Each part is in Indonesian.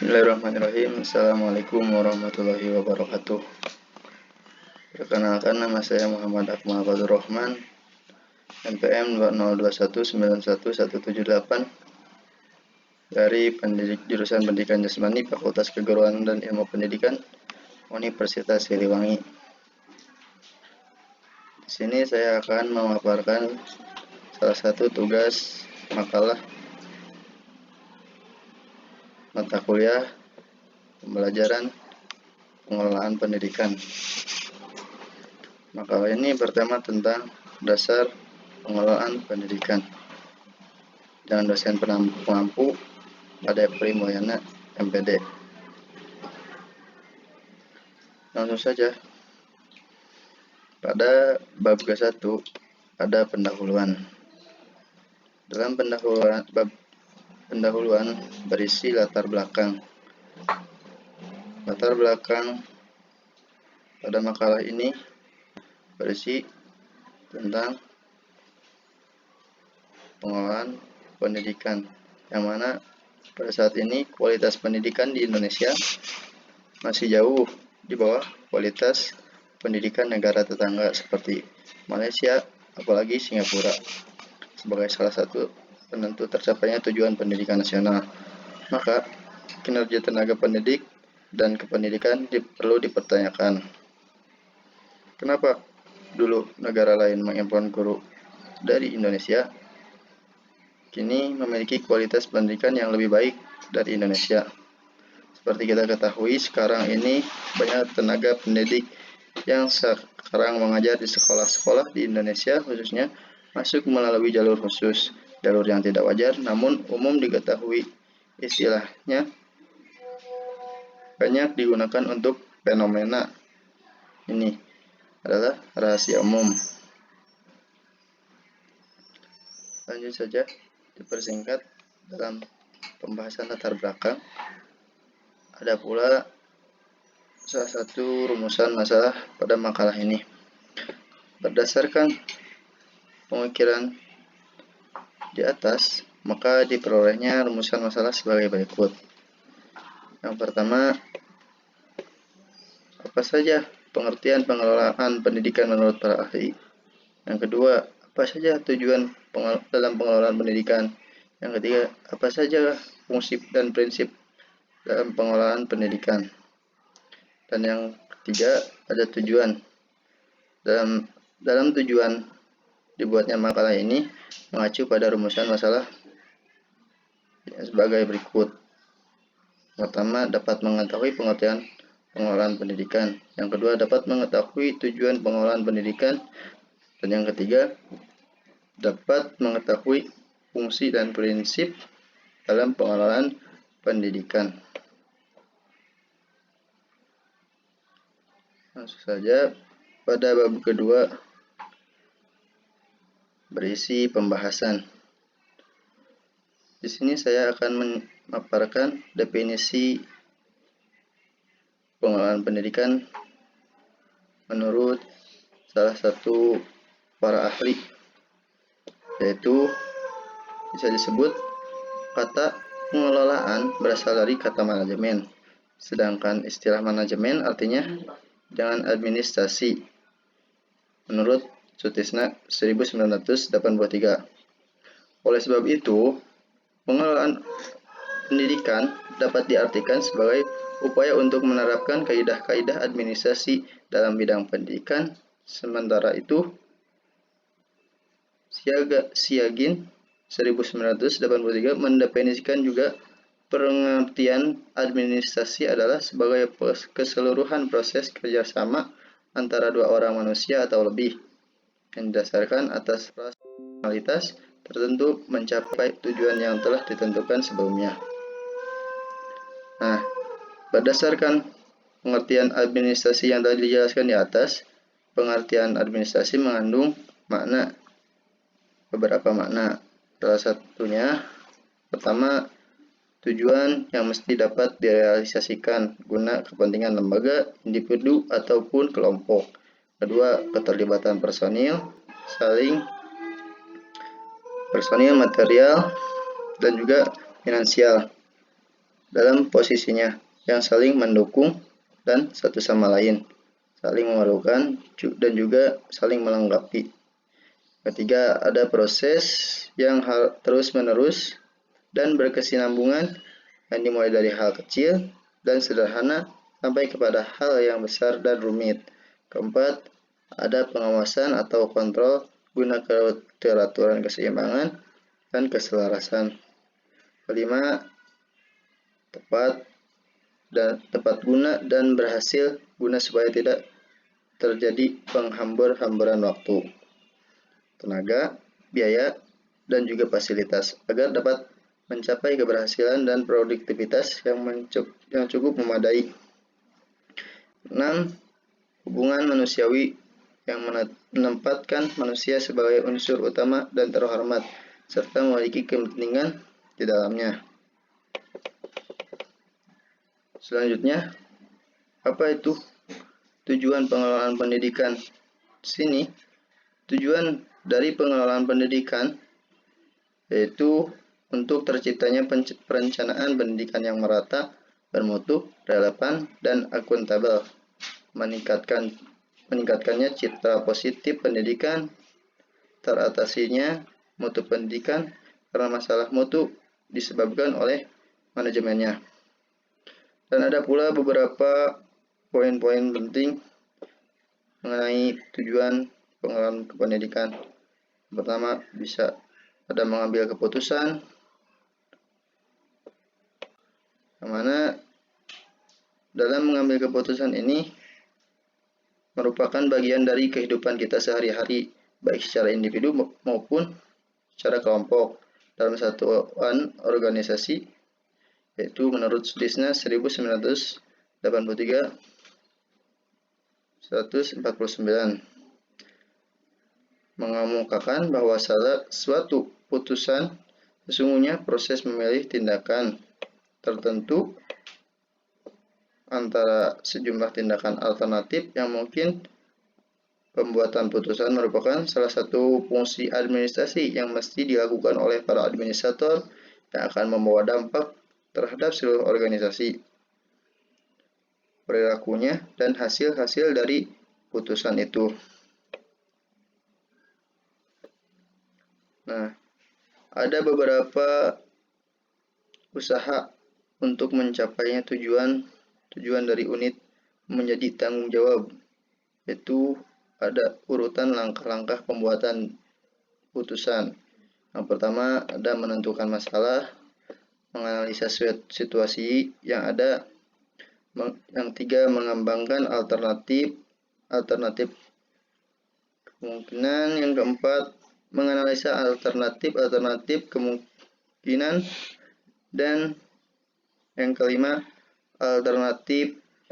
Bismillahirrahmanirrahim. Assalamualaikum warahmatullahi wabarakatuh. Perkenalkan, nama saya Muhammad Akmal Fadlur Rahman, NPM 202191178 dari jurusan Pendidikan Jasmani, Fakultas Keguruan dan Ilmu Pendidikan, Universitas Siliwangi. Di sini saya akan memaparkan salah satu tugas makalah mata kuliah pembelajaran pengelolaan pendidikan. Makalah ini pertama tentang dasar pengelolaan pendidikan dengan dosen pengampu pada Pri Mulyana MPD. Langsung saja. Pada bab ke-1 ada pendahuluan. Dalam pendahuluan berisi latar belakang. Latar belakang pada makalah ini berisi tentang pengelolaan pendidikan, yang mana pada saat ini kualitas pendidikan di Indonesia masih jauh di bawah kualitas pendidikan negara tetangga seperti Malaysia, apalagi Singapura, sebagai salah satu penentu tercapainya tujuan pendidikan nasional. Maka kinerja tenaga pendidik dan kependidikan perlu dipertanyakan. Kenapa dulu negara lain mengimpor guru dari Indonesia, kini memiliki kualitas pendidikan yang lebih baik dari Indonesia? Seperti kita ketahui, sekarang ini banyak tenaga pendidik yang sekarang mengajar di sekolah-sekolah di Indonesia khususnya masuk melalui jalur khusus, jalur yang tidak wajar namun umum diketahui. Istilahnya banyak digunakan untuk fenomena ini adalah rahasia umum. Lanjut saja, dipersingkat dalam pembahasan latar belakang. Ada pula salah satu rumusan masalah pada makalah ini. Berdasarkan pemikiran di atas, maka diperolehnya rumusan masalah sebagai berikut. Yang pertama, apa saja pengertian pengelolaan pendidikan menurut para ahli? Yang kedua, apa saja tujuan dalam pengelolaan pendidikan? Yang ketiga, apa saja fungsi dan prinsip dalam pengelolaan pendidikan? Dan yang ketiga, ada tujuan. Dalam tujuan dibuatnya makalah ini mengacu pada rumusan masalah sebagai berikut. Pertama, dapat mengetahui pengertian pengelolaan pendidikan. Yang kedua, dapat mengetahui tujuan pengelolaan pendidikan. Dan yang ketiga, dapat mengetahui fungsi dan prinsip dalam pengelolaan pendidikan. Langsung saja, pada bab kedua berisi pembahasan. Di sini saya akan memaparkan definisi pengelolaan pendidikan menurut salah satu para ahli, yaitu bisa disebut kata pengelolaan berasal dari kata manajemen, sedangkan istilah manajemen artinya dengan administrasi menurut Sutisna 1983. Oleh sebab itu, pengelolaan pendidikan dapat diartikan sebagai upaya untuk menerapkan kaidah-kaidah administrasi dalam bidang pendidikan. Sementara itu, Siagin 1983 mendefinisikan juga pengertian administrasi adalah sebagai keseluruhan proses kerjasama antara dua orang manusia atau lebih yang didasarkan atas rasionalitas tertentu mencapai tujuan yang telah ditentukan sebelumnya. Nah, berdasarkan pengertian administrasi yang tadi dijelaskan di atas, pengertian administrasi mengandung beberapa makna. Salah satunya, pertama, tujuan yang mesti dapat direalisasikan guna kepentingan lembaga, individu, ataupun kelompok. Kedua, keterlibatan personil, material, dan juga finansial. dalam posisinya yang saling mendukung dan satu sama lain, saling memerlukan dan juga saling melengkapi. Ketiga, ada proses yang terus-menerus dan berkesinambungan yang dimulai dari hal kecil dan sederhana sampai kepada hal yang besar dan rumit. Keempat, ada pengawasan atau kontrol guna keteraturan, keseimbangan, dan keselarasan. Kelima, tepat guna dan berhasil guna supaya tidak terjadi penghamburan waktu, tenaga, biaya, dan juga fasilitas agar dapat mencapai keberhasilan dan produktivitas yang cukup memadai. 6. Hubungan manusiawi yang menempatkan manusia sebagai unsur utama dan terhormat serta memiliki kepentingan di dalamnya. Selanjutnya, apa itu tujuan pengelolaan pendidikan? Di sini, tujuan dari pengelolaan pendidikan yaitu untuk terciptanya perencanaan pendidikan yang merata, bermutu, relevan, dan akuntabel, meningkatkannya citra positif pendidikan, teratasinya mutu pendidikan karena masalah mutu disebabkan oleh manajemennya. Dan ada pula beberapa poin-poin penting mengenai tujuan pengelolaan pendidikan. Pertama, bisa ada mengambil keputusan, yang mana dalam mengambil keputusan ini merupakan bagian dari kehidupan kita sehari-hari, baik secara individu maupun secara kelompok dalam satuan organisasi, yaitu menurut Sudisna 1983-149 mengemukakan bahwa suatu putusan sesungguhnya proses memilih tindakan tertentu antara sejumlah tindakan alternatif yang mungkin. Pembuatan putusan merupakan salah satu fungsi administrasi yang mesti dilakukan oleh para administrator yang akan membawa dampak terhadap seluruh organisasi, perilakunya, dan hasil-hasil dari putusan itu. Nah, ada beberapa usaha untuk mencapainya tujuan dari unit menjadi tanggung jawab, yaitu ada urutan langkah-langkah pembuatan putusan. Yang pertama ada menentukan masalah, menganalisa situasi yang ada. Yang tiga, mengembangkan alternatif kemungkinan. Yang keempat, menganalisa alternatif kemungkinan. Dan yang kelima,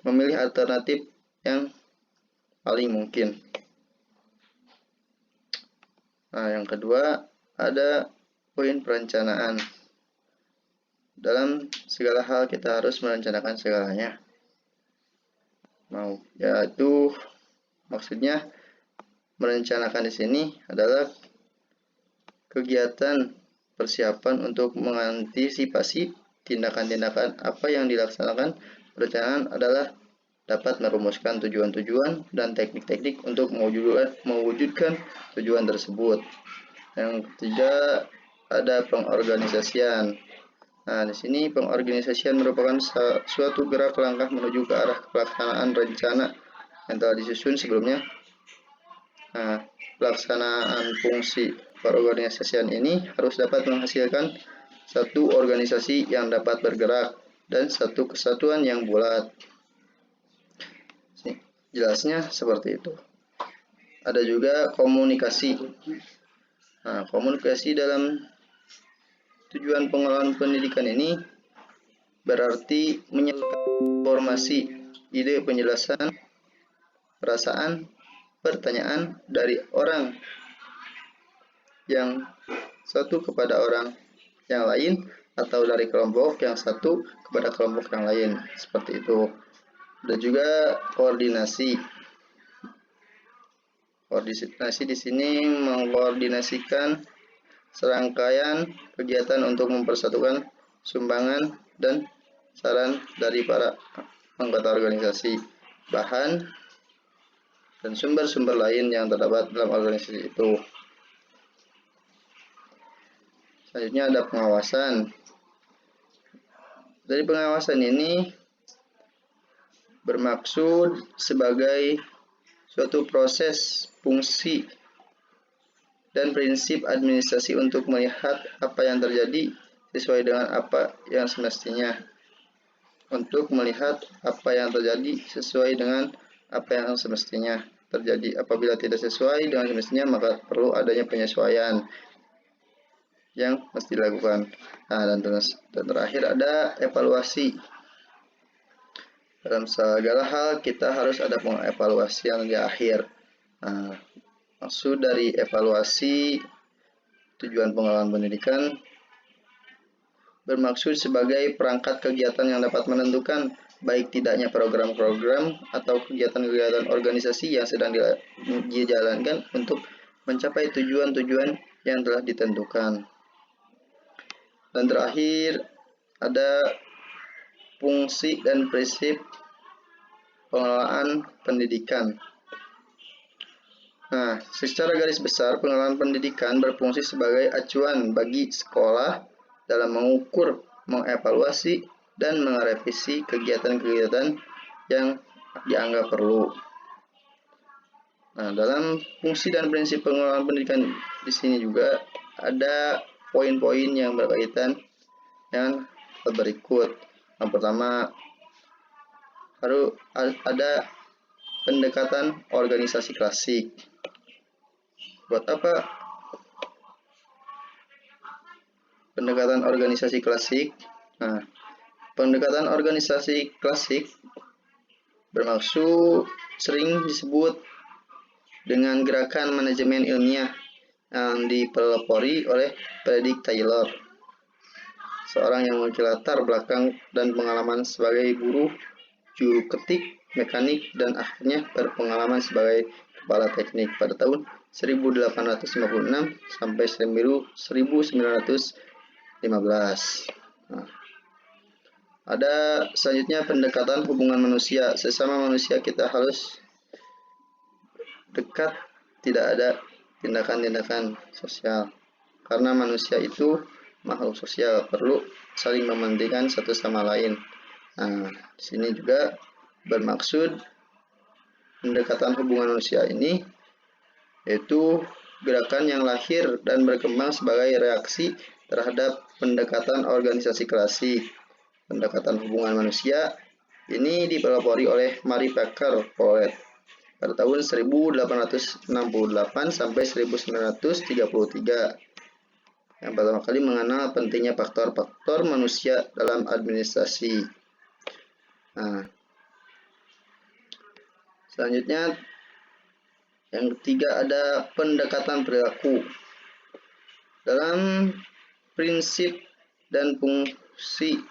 memilih alternatif yang paling mungkin. Nah, yang kedua ada poin perencanaan. Dalam segala hal kita harus merencanakan segalanya. Yaitu maksudnya merencanakan di sini adalah kegiatan persiapan untuk mengantisipasi tindakan-tindakan apa yang dilaksanakan. Perencanaan adalah dapat merumuskan tujuan-tujuan dan teknik-teknik untuk mewujudkan tujuan tersebut. Yang ketiga ada pengorganisasian. Nah, di sini pengorganisasian merupakan suatu gerak langkah menuju ke arah pelaksanaan rencana yang telah disusun sebelumnya. Nah, pelaksanaan fungsi pengorganisasian ini harus dapat menghasilkan satu organisasi yang dapat bergerak dan satu kesatuan yang bulat. Jelasnya seperti itu. Ada juga komunikasi. Nah, komunikasi dalam tujuan pengelolaan pendidikan ini berarti menyampaikan informasi, ide, penjelasan, perasaan, pertanyaan dari orang yang satu kepada orang yang lain atau dari kelompok yang satu kepada kelompok yang lain, seperti itu. Dan juga koordinasi. Koordinasi di sini mengkoordinasikan serangkaian kegiatan untuk mempersatukan sumbangan dan saran dari para anggota organisasi, bahan, dan sumber-sumber lain yang terdapat dalam organisasi itu. Selanjutnya ada pengawasan. Dari pengawasan ini bermaksud sebagai suatu proses, fungsi, dan prinsip administrasi untuk melihat apa yang terjadi sesuai dengan apa yang semestinya. Untuk melihat apa yang terjadi sesuai dengan apa yang semestinya terjadi. Apabila tidak sesuai dengan semestinya, maka perlu adanya penyesuaian yang mesti dilakukan. Nah, dan terakhir ada evaluasi. Dalam segala hal kita harus ada pengevaluasi yang di akhir. Nah, maksud dari evaluasi tujuan pengelolaan pendidikan bermaksud sebagai perangkat kegiatan yang dapat menentukan baik tidaknya program-program atau kegiatan-kegiatan organisasi yang sedang dijalankan untuk mencapai tujuan-tujuan yang telah ditentukan. Dan terakhir ada fungsi dan prinsip pengelolaan pendidikan. Nah, secara garis besar pengelolaan pendidikan berfungsi sebagai acuan bagi sekolah dalam mengukur, mengevaluasi, dan merevisi kegiatan-kegiatan yang dianggap perlu. Nah, dalam fungsi dan prinsip pengelolaan pendidikan di sini juga ada poin-poin yang berkaitan dengan berikut. Yang pertama, harus ada pendekatan organisasi klasik. Buat apa pendekatan organisasi klasik? Nah, pendekatan organisasi klasik bermaksud sering disebut dengan gerakan manajemen ilmiah yang dipelopori oleh Frederick Taylor, seorang yang memiliki latar belakang dan pengalaman sebagai buruh, juru ketik, mekanik, dan akhirnya berpengalaman sebagai kepala teknik pada tahun 1856 sampai 1915. Nah, ada selanjutnya pendekatan hubungan manusia. Sesama manusia kita harus dekat, tidak ada tindakan-tindakan sosial. Karena manusia itu makhluk sosial, perlu saling mementingkan satu sama lain. Nah, di sini juga bermaksud pendekatan hubungan manusia ini yaitu gerakan yang lahir dan berkembang sebagai reaksi terhadap pendekatan organisasi klasik. Pendekatan hubungan manusia ini dipelopori oleh Mary Baker Collett pada tahun 1868 sampai 1933. Yang pertama kali mengenal pentingnya faktor-faktor manusia dalam administrasi. Nah, selanjutnya yang ketiga ada pendekatan perilaku. Dalam prinsip dan fungsi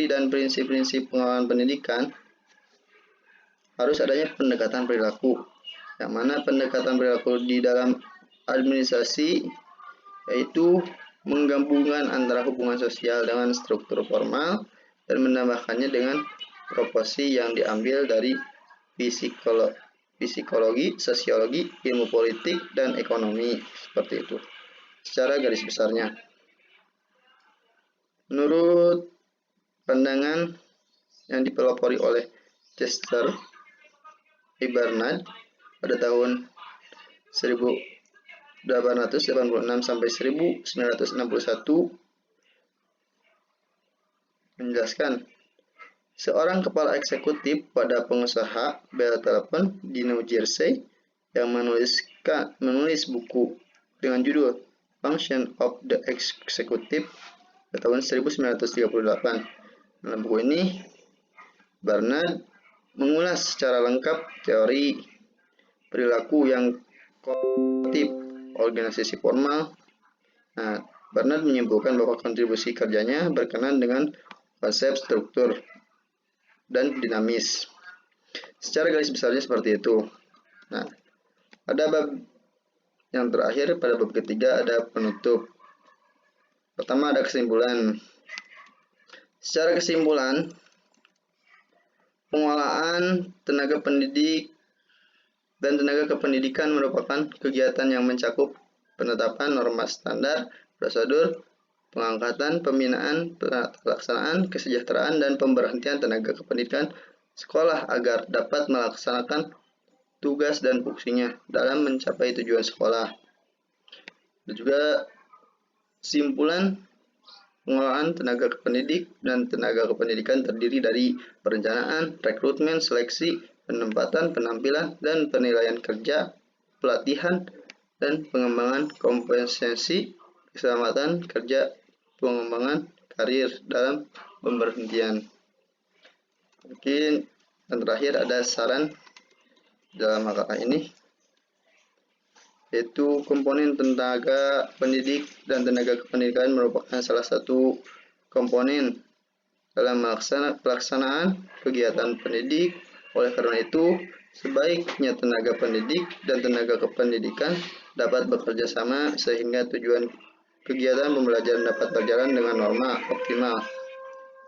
dan prinsip-prinsip pengelolaan pendidikan harus adanya pendekatan perilaku. Yang mana pendekatan perilaku di dalam administrasi yaitu menggabungkan antara hubungan sosial dengan struktur formal dan menambahkannya dengan proporsi yang diambil dari psikologi, sosiologi, ilmu politik, dan ekonomi. Seperti itu secara garis besarnya. Menurut pandangan yang dipelopori oleh Chester E. Barnard pada tahun 1886 sampai 1961 menjelaskan seorang kepala eksekutif pada pengusaha bel telepon di New Jersey yang menulis buku dengan judul Function of the Executive pada tahun 1938. Dalam buku ini, Barnard mengulas secara lengkap teori perilaku yang kognitif organisasi formal. Nah, Barnard menyimpulkan bahwa kontribusi kerjanya berkenaan dengan konsep struktur dan dinamis. Secara garis besarnya seperti itu. Nah, pada bab yang terakhir, pada bab ketiga ada penutup. Pertama ada kesimpulan. Secara kesimpulan, pengelolaan tenaga pendidik dan tenaga kependidikan merupakan kegiatan yang mencakup penetapan norma standar, prosedur, pengangkatan, pembinaan, pelaksanaan, kesejahteraan, dan pemberhentian tenaga kependidikan sekolah agar dapat melaksanakan tugas dan fungsinya dalam mencapai tujuan sekolah. Dan juga kesimpulan, pengelolaan tenaga pendidik dan tenaga kependidikan terdiri dari perencanaan, rekrutmen, seleksi, penempatan, penampilan, dan penilaian kerja, pelatihan, dan pengembangan kompetensi, keselamatan kerja, pengembangan karir dalam pemberhentian. Mungkin yang terakhir ada saran dalam makalah ini, yaitu komponen tenaga pendidik dan tenaga kependidikan merupakan salah satu komponen dalam pelaksanaan kegiatan pendidik. Oleh karena itu, sebaiknya tenaga pendidik dan tenaga kependidikan dapat bekerja sama sehingga tujuan kegiatan pembelajaran dapat berjalan dengan norma optimal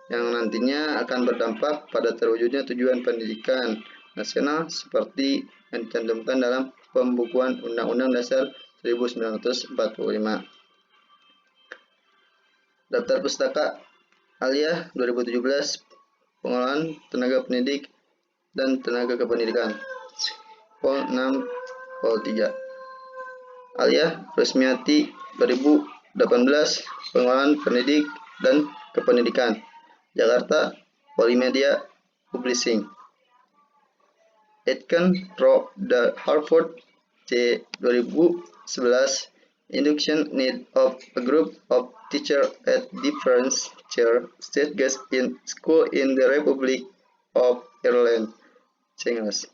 yang nantinya akan berdampak pada terwujudnya tujuan pendidikan nasional seperti yang dicantumkan dalam pembukuan Undang-Undang Dasar 1945. Daftar Pustaka Aliyah 2017, pengelolaan tenaga pendidik dan tenaga kependidikan, Pol 6, Pol 3. Aliyah Rusmiati 2018, pengelolaan pendidik dan kependidikan, Jakarta, Polimedia Publishing. Aitken Rob Harford C 2011, induction need of a group of teachers at different stages in school in the Republic of Ireland, English,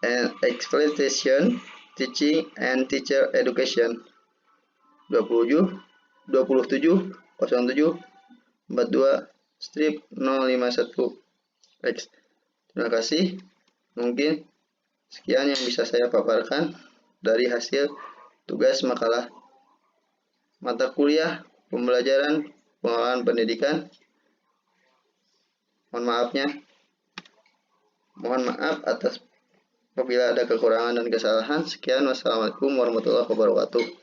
and exploitation, teaching and teacher education, 27 07 42 strip 051 X. Terima kasih. Mungkin sekian yang bisa saya paparkan dari hasil tugas makalah mata kuliah pembelajaran pengelolaan pendidikan. Mohon maaf atas apabila ada kekurangan dan kesalahan. Sekian, wassalamualaikum warahmatullahi wabarakatuh.